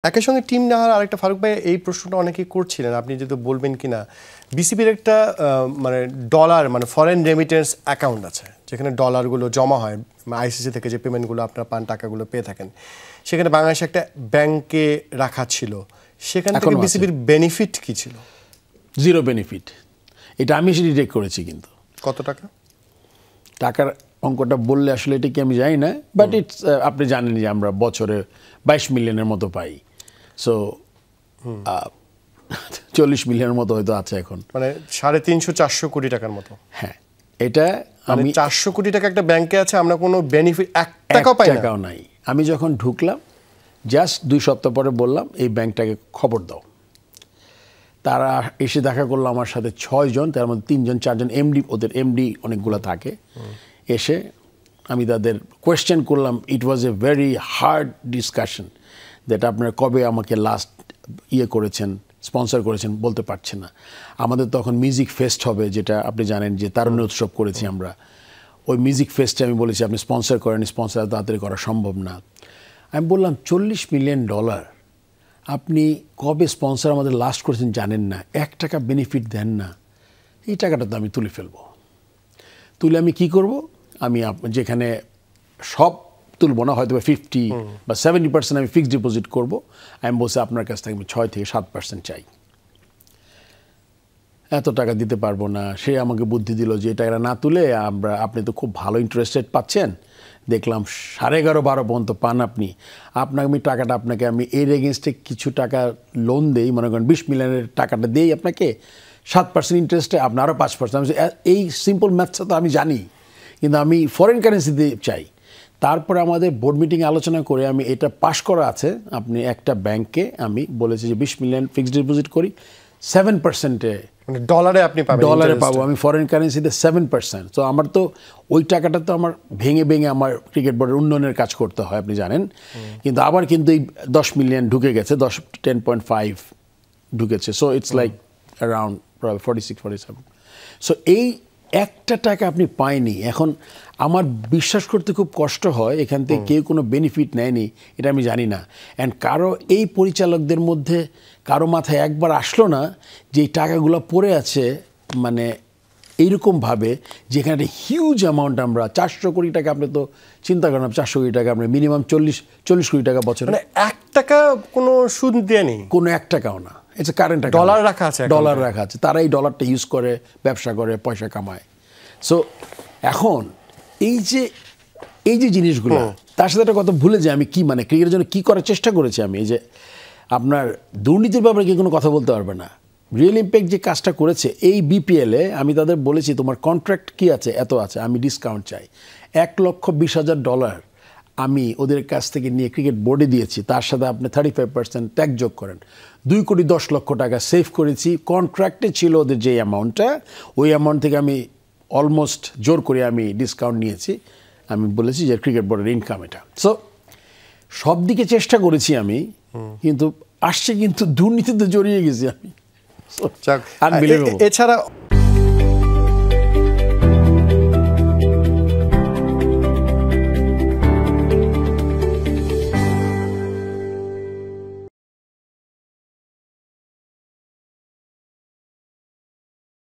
একই সঙ্গে টিম নেওয়ার আরেকটা ফারুক ভাই এই প্রশ্নটা অনেকেই করছিলেন, আপনি যদি বলবেন কিনা, বিসিবির একটা মানে ডলার মানে ফরেন রেমিটেন্স অ্যাকাউন্ট আছে যেখানে ডলারগুলো জমা হয়, আইসিসি থেকে যে পেমেন্টগুলো আপনারা পান, টাকাগুলো পেয়ে থাকেন, সেখানে বাংলাদেশে একটা ব্যাংকে রাখা ছিল, সেখান থেকে বিসিবির বেনিফিট কি ছিল? Zero benefit. এটা আমি এসে ডিটেক্ট করেছি। কিন্তু কত টাকা? টাকার অঙ্কটা বললে আসলে এটা কি আমি জানি না, বাট ইটস আপনি জানেন যে আমরা বছরে 22 মিলিয়নের মতো পাই। সো 40 মিলিয়নের মতো হয়তো আছে এখন, মানে 350-400 কোটি টাকার মতো। হ্যাঁ, এটা আমি 400 কোটি টাকা একটা ব্যাংকে আছে, আমরা কোনো বেনিফিট 1 টাকাও পাই না। টাকাও নাই। আমি যখন ঢুকলাম জাস্ট 2 সপ্তাহ পরে বললাম এই ব্যাংকটাকে খবর দাও। তারা এসে দেখা করলো আমার সাথে 6 জন, তার মধ্যে 3 জন 4 জন এমডি, ওদের এমডি অনেকগুলো থাকে। এসে আমি তাদের কোয়েশ্চেন করলাম। It was a very hard discussion that আপনারা কবে আমাকে লাস্ট করেছেন, স্পন্সর করেছেন বলতে পারছে না। আমাদের তখন মিউজিক ফেস্ট হবে, যেটা আপনি জানেন যে তারুণ্য উৎসব করেছি আমরা। ওই মিউজিক ফেস্টে আমি বলেছি আপনি স্পন্সর করেন, স্পন্সর তাড়াতাড়ি করা সম্ভব না। আমি বললাম $40 মিলিয়ন আপনি কবে স্পন্সর আমাদের লাস্ট করেছেন জানেন না, 1 টাকা বেনিফিট দেন না, এই টাকাটা তো আমি তুলে ফেলবো। তুলে আমি কি করব? আমি যেখানে সব তুলব না, হয়তো 50 বা 70% আমি ফিক্সড ডিপোজিট করব। আমি বলছি আপনার কাছ থেকে আমি 6 থেকে 7% চাই, এত টাকা দিতে পারবো না। সে আমাকে বুদ্ধি দিল যে এটা না তুলে আপনি তো খুব ভালো ইন্টারেস্ট রেট পাচ্ছেন, দেখলাম 11.5-12 পর্যন্ত পান আপনি, আমি টাকাটা আপনাকে আমি এর এগেনস্টে কিছু টাকা লোন দেই, মনে করেন 20 মিলিয়নের টাকাটা দেই আপনাকে 7% ইন্টারেস্টে, আপনার আরও 5%। এই সিম্পল ম্যাথসটা তো আমি জানি, কিন্তু আমি ফরেন কারেন্সিতে চাই। তারপরে আমাদের বোর্ড মিটিংয়ে আলোচনা করে আমি এটা পাশ করা আছে, আপনি একটা ব্যাংকে আমি বলেছি যে 20 মিলিয়ন ফিক্সড ডিপোজিট করি, 7%-এ মানে ডলারে আপনি পাবেন, ডলারে পাবো আমি, ফরেন কারেন্সিতে 7%। তো আমার তো ওই টাকাটা তো আমার ভেঙে ভেঙে আমার ক্রিকেট বোর্ডের উন্নয়নের কাজ করতে হয়, আপনি জানেন। কিন্তু আবার কিন্তু এই 10 মিলিয়ন ঢুকে গেছে, 10.5 ঢুকেছে। So it's like around 46-47। So এই একটা টাকা আপনি পায়নি। এখন আমার বিশ্বাস করতে খুব কষ্ট হয় এখান থেকে কেউ কোনো বেনিফিট নেয়নি, এটা আমি জানি না। অ্যান্ড কারো এই পরিচালকদের মধ্যে কারো মাথায় একবার আসলো না যে এই টাকাগুলো পড়ে আছে মানে এইরকমভাবে, যেখানে একটা হিউজ অ্যামাউন্ট, আমরা 400 কোটি টাকা, আপনি তো চিন্তা করেন 400 কোটি টাকা, আমরা মিনিমাম 40 কোটি টাকা বছরে, মানে 1 টাকা কোনো সুদ দেয়নি, কোনো 1 টাকাও না। এটা কারেন্ট ডলার রাখা আছে, ডলার রাখা আছে। তারা এই ডলারটা ইউজ করে ব্যবসা করে, পয়সা কামায়। সো এখন এই যে জিনিসগুলো, তার সাথে একটা কথা ভুলে যাই আমি, কি মানে ক্রিকেটের জন্য কী করার চেষ্টা করেছি আমি। এই যে আপনার দুর্নীতির ব্যাপারে কি কোনো কথা বলতে পারবে না। রিয়েল ইম্প্যাক্ট যে কাজটা করেছে এই বিপিএলে, আমি তাদের বলেছি তোমার কন্ট্রাক্ট কি আছে, এত আছে, আমি ডিসকাউন্ট চাই। $1,20,000 আমি ওদের কাছ থেকে নিয়ে ক্রিকেট বোর্ডে দিয়েছি, তার সাথে আপনি 35% ট্যাক্স যোগ করেন, 2,10,00,000 টাকা সেভ করেছি। কন্ট্রাক্টে ছিল ওদের যে অ্যামাউন্টটা, ওই অ্যামাউন্ট থেকে আমি অলমোস্ট জোর করে আমি ডিসকাউন্ট নিয়েছি। আমি বলেছি যে ক্রিকেট বোর্ডের ইনকাম এটা। সো সব দিকে চেষ্টা করেছি আমি, কিন্তু আসছে কিন্তু দুর্নীতিতে জড়িয়ে গেছি আমি। এছাড়া